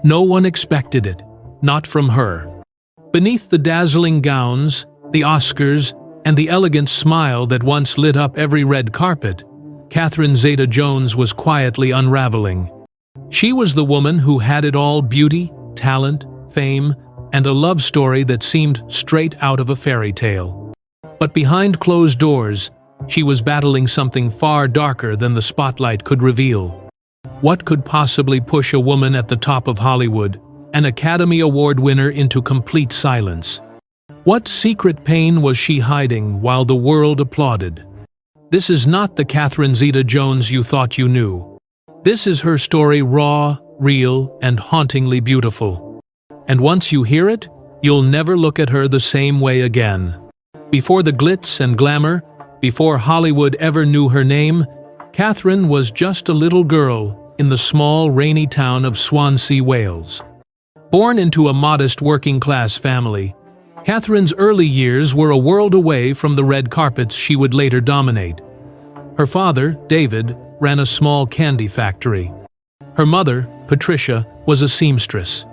No one expected it, not from her. Beneath the dazzling gowns, the Oscars, and the elegant smile that once lit up every red carpet, Catherine Zeta-Jones was quietly unraveling. She was the woman who had it all: beauty, talent, fame, and a love story that seemed straight out of a fairy tale. But behind closed doors, she was battling something far darker than the spotlight could reveal. What could possibly push a woman at the top of Hollywood, an Academy Award winner, into complete silence? What secret pain was she hiding while the world applauded? This is not the Catherine Zeta-Jones you thought you knew. This is her story, raw, real, and hauntingly beautiful. And once you hear it, you'll never look at her the same way again. Before the glitz and glamour, before Hollywood ever knew her name, Catherine was just a little girl in the small, rainy town of Swansea, Wales. Born into a modest working-class family, Catherine's early years were a world away from the red carpets she would later dominate. Her father, David, ran a small candy factory. Her mother, Patricia, was a seamstress.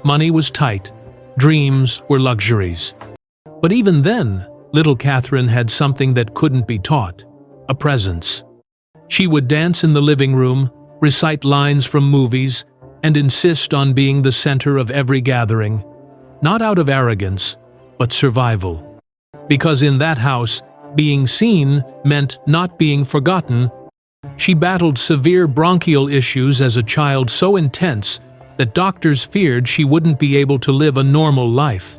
Money was tight, dreams were luxuries. But even then, little Catherine had something that couldn't be taught: a presence. She would dance in the living room, recite lines from movies, and insist on being the center of every gathering, not out of arrogance, but survival. Because in that house, being seen meant not being forgotten. She battled severe bronchial issues as a child, so intense that doctors feared she wouldn't be able to live a normal life.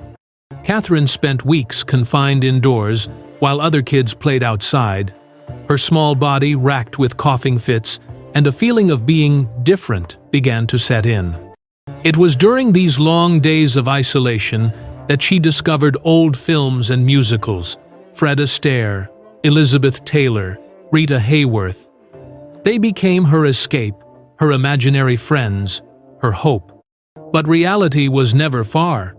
Catherine spent weeks confined indoors while other kids played outside, her small body racked with coughing fits, and a feeling of being different began to set in. It was during these long days of isolation that she discovered old films and musicals: Fred Astaire, Elizabeth Taylor, Rita Hayworth. They became her escape, her imaginary friends, her hope. But reality was never far.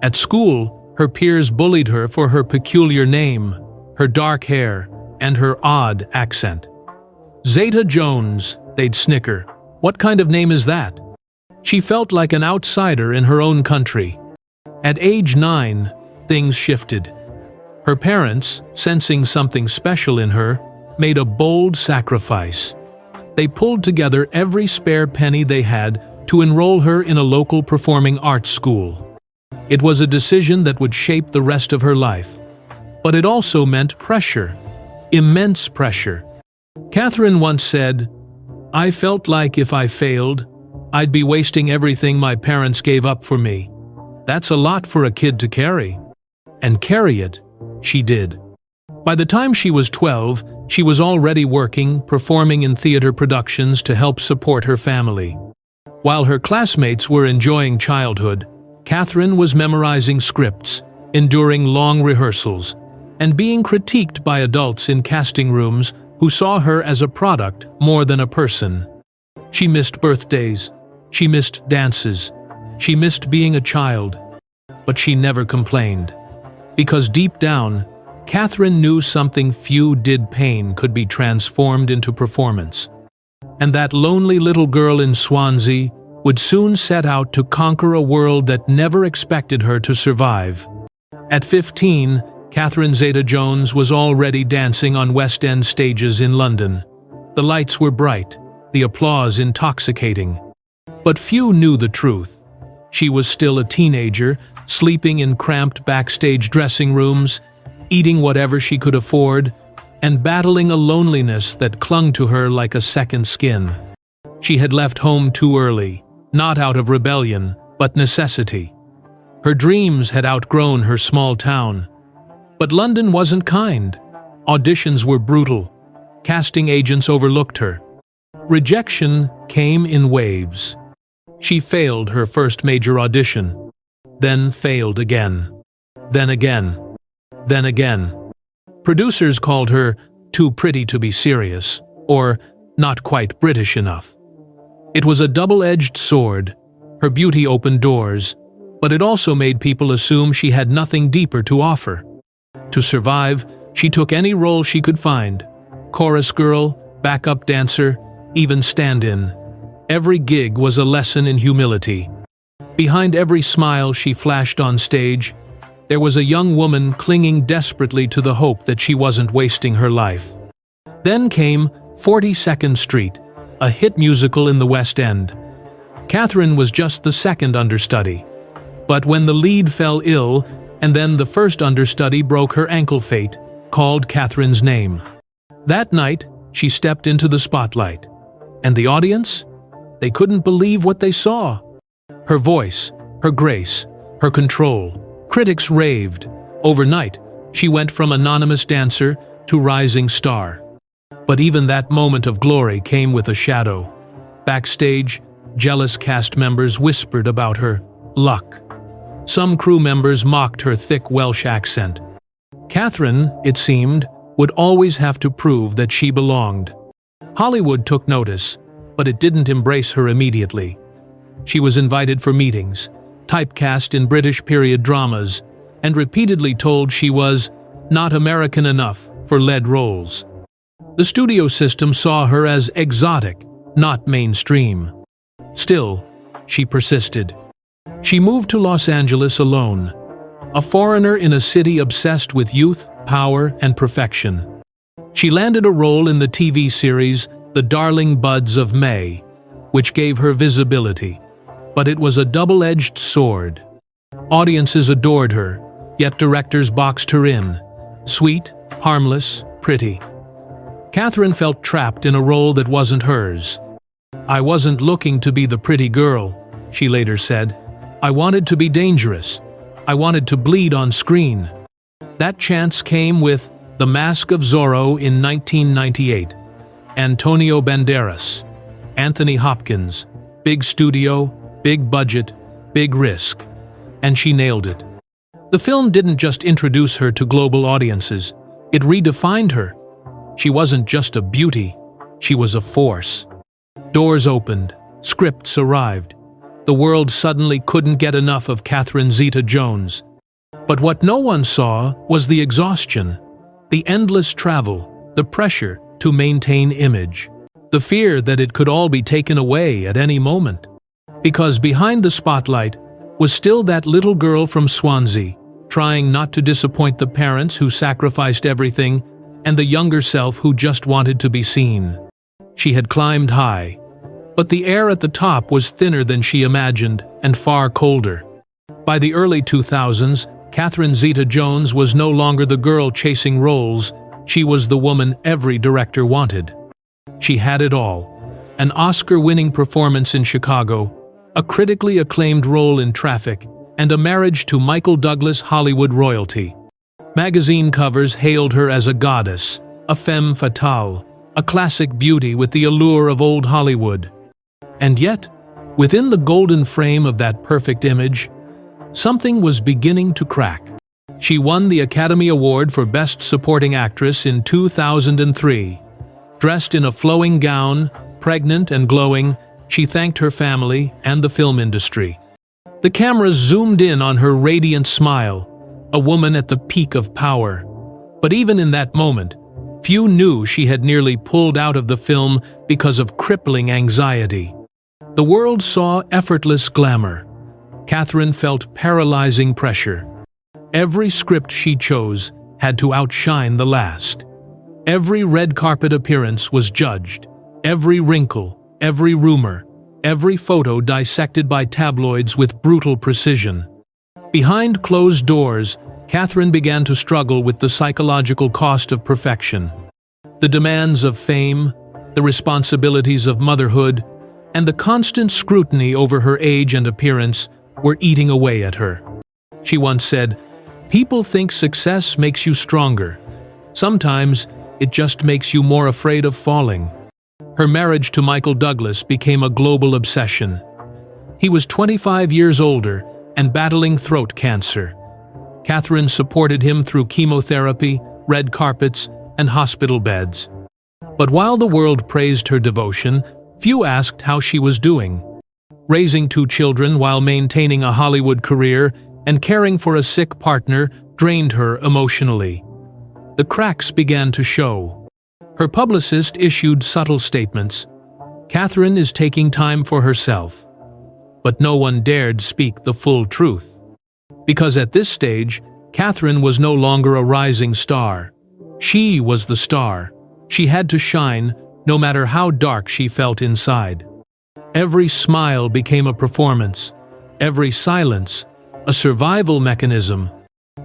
At school, her peers bullied her for her peculiar name, her dark hair, and her odd accent. "Zeta-Jones," they'd snicker. "What kind of name is that?" She felt like an outsider in her own country. At age 9, things shifted. Her parents, sensing something special in her, made a bold sacrifice. They pulled together every spare penny they had to enroll her in a local performing arts school. It was a decision that would shape the rest of her life. But it also meant pressure, immense pressure. Catherine once said, "I felt like if I failed, I'd be wasting everything my parents gave up for me." That's a lot for a kid to carry. And carry it, she did. By the time she was 12, she was already working, performing in theater productions to help support her family. While her classmates were enjoying childhood, Catherine was memorizing scripts, enduring long rehearsals, and being critiqued by adults in casting rooms who saw her as a product more than a person. She missed birthdays, she missed dances, she missed being a child, but she never complained. Because deep down, Catherine knew something few did: pain could be transformed into performance. And that lonely little girl in Swansea would soon set out to conquer a world that never expected her to survive. At 15, Catherine Zeta-Jones was already dancing on West End stages in London. The lights were bright, the applause intoxicating. But few knew the truth. She was still a teenager, sleeping in cramped backstage dressing rooms, eating whatever she could afford, and battling a loneliness that clung to her like a second skin. She had left home too early, not out of rebellion, but necessity. Her dreams had outgrown her small town. But London wasn't kind. Auditions were brutal. Casting agents overlooked her. Rejection came in waves. She failed her first major audition, then failed again, then again, then again. Producers called her too pretty to be serious, or not quite British enough. It was a double-edged sword. Her beauty opened doors, but it also made people assume she had nothing deeper to offer. To survive, she took any role she could find: chorus girl, backup dancer, even stand-in. Every gig was a lesson in humility. Behind every smile she flashed on stage, there was a young woman clinging desperately to the hope that she wasn't wasting her life. Then came 42nd Street, a hit musical in the West End. Catherine was just the second understudy. But when the lead fell ill, and then the first understudy broke her ankle, fate called Catherine's name. That night, she stepped into the spotlight. And the audience? They couldn't believe what they saw. Her voice, her grace, her control. Critics raved. Overnight, she went from anonymous dancer to rising star. But even that moment of glory came with a shadow. Backstage, jealous cast members whispered about her luck. Some crew members mocked her thick Welsh accent. Catherine, it seemed, would always have to prove that she belonged. Hollywood took notice, but it didn't embrace her immediately. She was invited for meetings, typecast in British period dramas, and repeatedly told she was not American enough for lead roles. The studio system saw her as exotic, not mainstream. Still, she persisted. She moved to Los Angeles alone, a foreigner in a city obsessed with youth, power, and perfection. She landed a role in the TV series The Darling Buds of May, which gave her visibility. But it was a double-edged sword. Audiences adored her, yet directors boxed her in. Sweet, harmless, pretty. Catherine felt trapped in a role that wasn't hers. "I wasn't looking to be the pretty girl," she later said. "I wanted to be dangerous. I wanted to bleed on screen." That chance came with The Mask of Zorro in 1998. Antonio Banderas, Anthony Hopkins, big studio, big budget, big risk. And she nailed it. The film didn't just introduce her to global audiences, it redefined her. She wasn't just a beauty, she was a force. Doors opened, scripts arrived. The world suddenly couldn't get enough of Catherine Zeta-Jones. But what no one saw was the exhaustion, the endless travel, the pressure to maintain image, the fear that it could all be taken away at any moment. Because behind the spotlight was still that little girl from Swansea, trying not to disappoint the parents who sacrificed everything, and the younger self who just wanted to be seen. She had climbed high, but the air at the top was thinner than she imagined and far colder. By the early 2000s, Catherine Zeta-Jones was no longer the girl chasing roles, she was the woman every director wanted. She had it all: an Oscar-winning performance in Chicago, a critically acclaimed role in Traffic, and a marriage to Michael Douglas Hollywood royalty. Magazine covers hailed her as a goddess, a femme fatale, a classic beauty with the allure of old Hollywood. And yet, within the golden frame of that perfect image, something was beginning to crack. She won the Academy Award for Best Supporting Actress in 2003. Dressed in a flowing gown, pregnant and glowing, she thanked her family and the film industry. The cameras zoomed in on her radiant smile, a woman at the peak of power. But even in that moment, few knew she had nearly pulled out of the film because of crippling anxiety. The world saw effortless glamour. Catherine felt paralyzing pressure. Every script she chose had to outshine the last. Every red carpet appearance was judged. Every wrinkle, every rumor, every photo dissected by tabloids with brutal precision. Behind closed doors, Catherine began to struggle with the psychological cost of perfection. The demands of fame, the responsibilities of motherhood, and the constant scrutiny over her age and appearance were eating away at her. She once said, "People think success makes you stronger. Sometimes it just makes you more afraid of falling." Her marriage to Michael Douglas became a global obsession. He was 25 years older and battling throat cancer. Catherine supported him through chemotherapy, red carpets, and hospital beds. But while the world praised her devotion, few asked how she was doing. Raising 2 children while maintaining a Hollywood career and caring for a sick partner drained her emotionally. The cracks began to show. Her publicist issued subtle statements. "Catherine is taking time for herself." but no one dared speak the full truth. Because at this stage, Catherine was no longer a rising star. She was the star. She had to shine, no matter how dark she felt inside. Every smile became a performance. Every silence, a survival mechanism.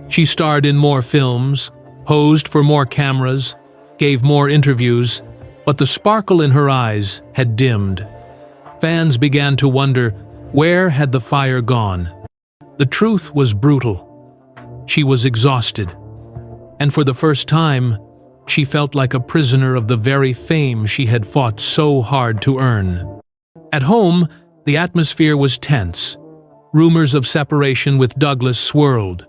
She starred in more films, posed for more cameras, gave more interviews, but the sparkle in her eyes had dimmed. Fans began to wonder, where had the fire gone? The truth was brutal. She was exhausted. And for the first time, she felt like a prisoner of the very fame she had fought so hard to earn. At home, the atmosphere was tense. Rumors of separation with Douglas swirled.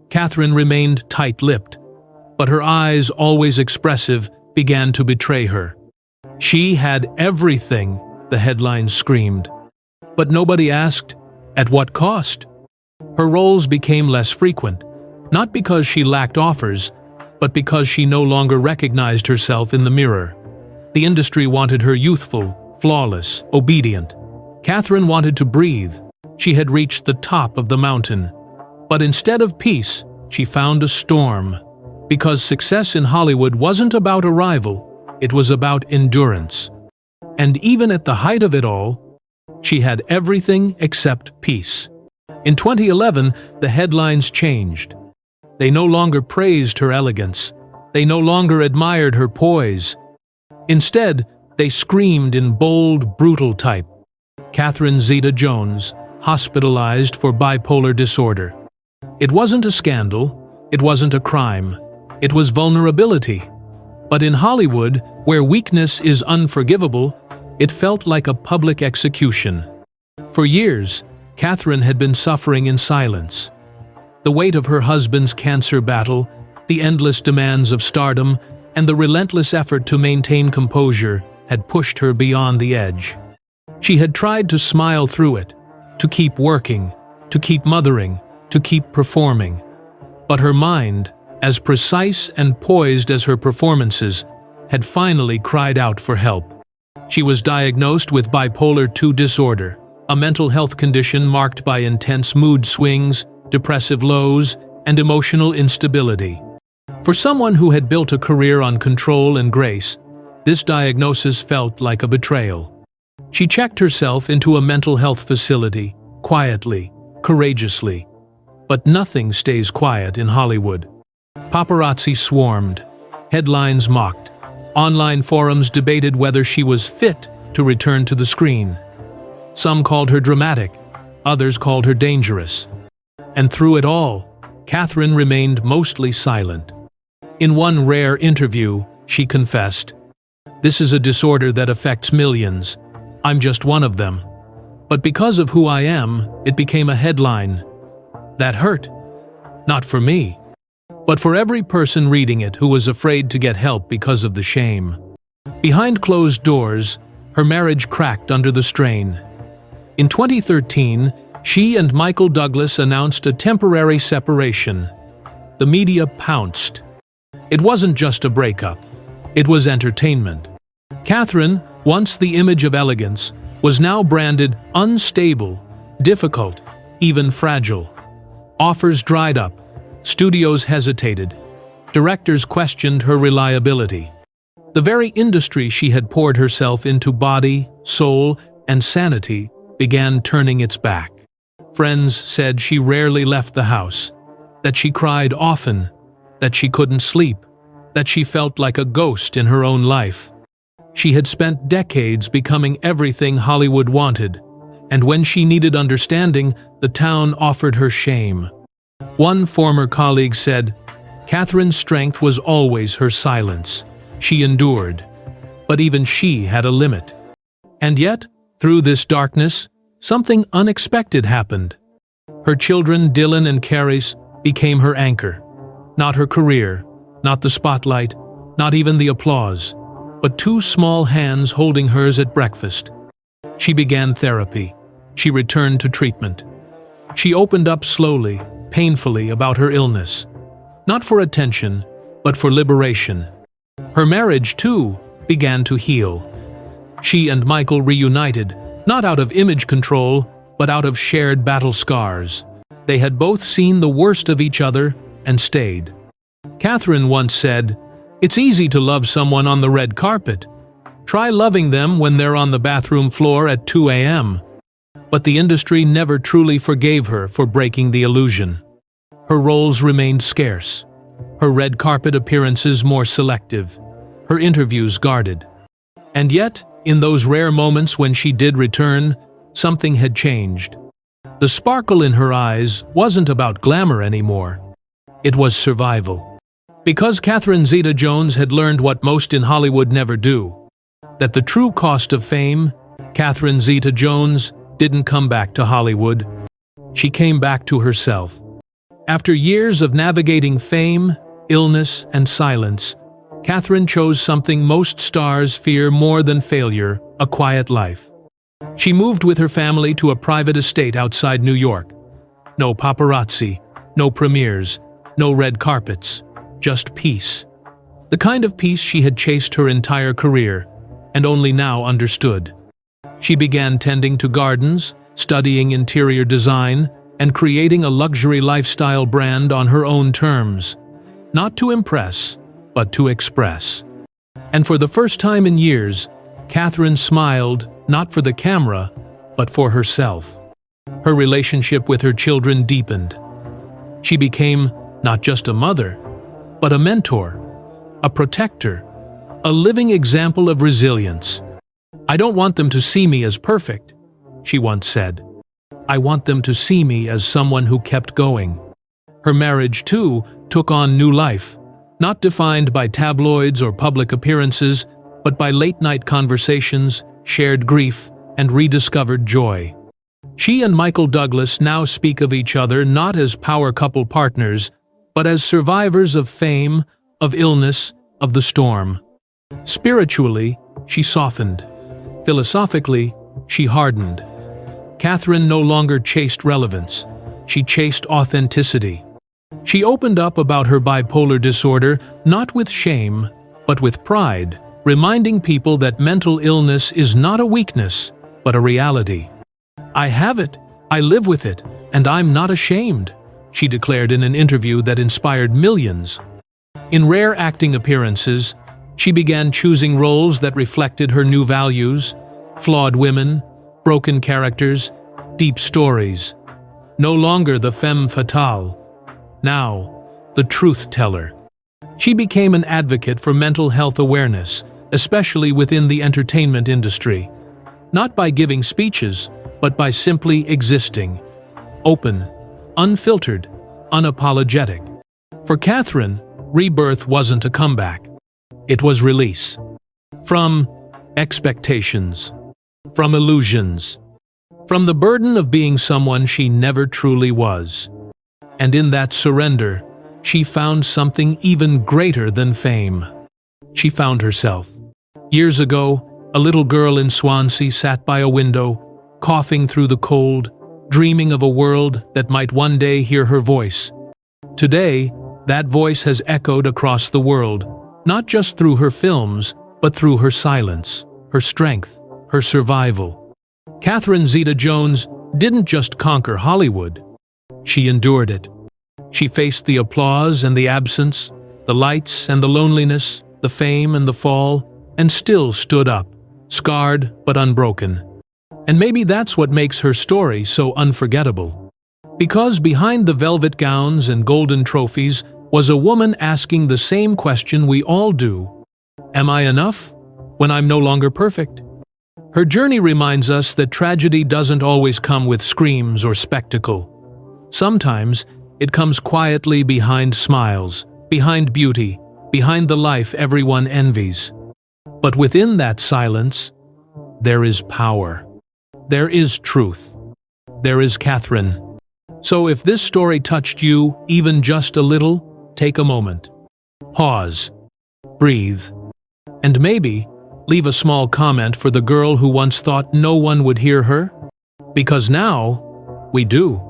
Catherine remained tight-lipped, but her eyes, always expressive, began to betray her. She had everything, the headlines screamed. But nobody asked, at what cost? Her roles became less frequent, not because she lacked offers, but because she no longer recognized herself in the mirror. The industry wanted her youthful, flawless, obedient. Catherine wanted to breathe. She had reached the top of the mountain. But instead of peace, she found a storm. Because success in Hollywood wasn't about arrival, it was about endurance. And even at the height of it all, she had everything except peace. In 2011, the headlines changed. They no longer praised her elegance. They no longer admired her poise. Instead, they screamed in bold, brutal type. Catherine Zeta-Jones, hospitalized for bipolar disorder. It wasn't a scandal. It wasn't a crime. It was vulnerability. But in Hollywood, where weakness is unforgivable, it felt like a public execution. For years, Catherine had been suffering in silence. The weight of her husband's cancer battle, the endless demands of stardom, and the relentless effort to maintain composure had pushed her beyond the edge. She had tried to smile through it, to keep working, to keep mothering, to keep performing. But her mind, as precise and poised as her performances, had finally cried out for help. She was diagnosed with bipolar II disorder, a mental health condition marked by intense mood swings, depressive lows, and emotional instability. For someone who had built a career on control and grace, this diagnosis felt like a betrayal. She checked herself into a mental health facility, quietly, courageously. But nothing stays quiet in Hollywood. Paparazzi swarmed. Headlines mocked. Online forums debated whether she was fit to return to the screen. Some called her dramatic, others called her dangerous. And through it all, Catherine remained mostly silent. In one rare interview, she confessed, "This is a disorder that affects millions. I'm just one of them. But because of who I am, it became a headline. That hurt. Not for me, but for every person reading it who was afraid to get help because of the shame." Behind closed doors, her marriage cracked under the strain. In 2013, she and Michael Douglas announced a temporary separation. The media pounced. It wasn't just a breakup. It was entertainment. Catherine, once the image of elegance, was now branded unstable, difficult, even fragile. Offers dried up. Studios hesitated. Directors questioned her reliability. The very industry she had poured herself into body, soul, and sanity began turning its back. Friends said she rarely left the house, that she cried often, that she couldn't sleep, that she felt like a ghost in her own life. She had spent decades becoming everything Hollywood wanted, and when she needed understanding, the town offered her shame. One former colleague said, "Catherine's strength was always her silence. She endured. But even she had a limit." And yet, through this darkness, something unexpected happened. Her children, Dylan and Carice, became her anchor. Not her career, not the spotlight, not even the applause, but two small hands holding hers at breakfast. She began therapy. She returned to treatment. She opened up slowly, painfully about her illness. Not for attention, but for liberation. Her marriage, too, began to heal. She and Michael reunited, not out of image control, but out of shared battle scars. They had both seen the worst of each other and stayed. Catherine once said, "It's easy to love someone on the red carpet. Try loving them when they're on the bathroom floor at 2 a.m." But the industry never truly forgave her for breaking the illusion. Her roles remained scarce, her red carpet appearances more selective, her interviews guarded. And yet, in those rare moments when she did return, something had changed. The sparkle in her eyes wasn't about glamour anymore. It was survival. Because Catherine Zeta-Jones had learned what most in Hollywood never do, that the true cost of fame, Catherine Zeta-Jones didn't come back to Hollywood. She came back to herself. After years of navigating fame, illness, and silence, Catherine chose something most stars fear more than failure: a quiet life. She moved with her family to a private estate outside New York. No paparazzi, no premieres, no red carpets, just peace. The kind of peace she had chased her entire career, and only now understood. She began tending to gardens, studying interior design, and creating a luxury lifestyle brand on her own terms. Not to impress, but to express. And for the first time in years, Catherine smiled, not for the camera, but for herself. Her relationship with her children deepened. She became not just a mother, but a mentor, a protector, a living example of resilience. "I don't want them to see me as perfect," she once said. "I want them to see me as someone who kept going." Her marriage, too, took on new life, not defined by tabloids or public appearances, but by late-night conversations, shared grief, and rediscovered joy. She and Michael Douglas now speak of each other not as power couple partners, but as survivors of fame, of illness, of the storm. Spiritually, she softened. Philosophically, she hardened. Catherine no longer chased relevance. She chased authenticity. She opened up about her bipolar disorder, not with shame, but with pride, reminding people that mental illness is not a weakness, but a reality. "I have it, I live with it, and I'm not ashamed," she declared in an interview that inspired millions. In rare acting appearances, she began choosing roles that reflected her new values: flawed women, broken characters, deep stories. No longer the femme fatale. Now, the truth teller. She became an advocate for mental health awareness, especially within the entertainment industry. Not by giving speeches, but by simply existing. Open, unfiltered, unapologetic. For Catherine, Rebirth wasn't a comeback. It was release. From expectations. From illusions. From the burden of being someone she never truly was. And in that surrender, she found something even greater than fame. She found herself. Years ago, a little girl in Swansea sat by a window, coughing through the cold, dreaming of a world that might one day hear her voice. Today, that voice has echoed across the world, not just through her films, but through her silence, her strength, her survival. Catherine Zeta-Jones didn't just conquer Hollywood. She endured it. She faced the applause and the absence, the lights and the loneliness, the fame and the fall, and still stood up, scarred but unbroken. And maybe that's what makes her story so unforgettable. Because behind the velvet gowns and golden trophies was a woman asking the same question we all do: am I enough when I'm no longer perfect? Her journey reminds us that tragedy doesn't always come with screams or spectacle. Sometimes it comes quietly behind smiles, behind beauty, behind the life everyone envies. But within that silence, there is power. There is truth. There is Catherine. So if this story touched you even just a little, take a moment. Pause. Breathe. And maybe leave a small comment for the girl who once thought no one would hear her. Because now, we do.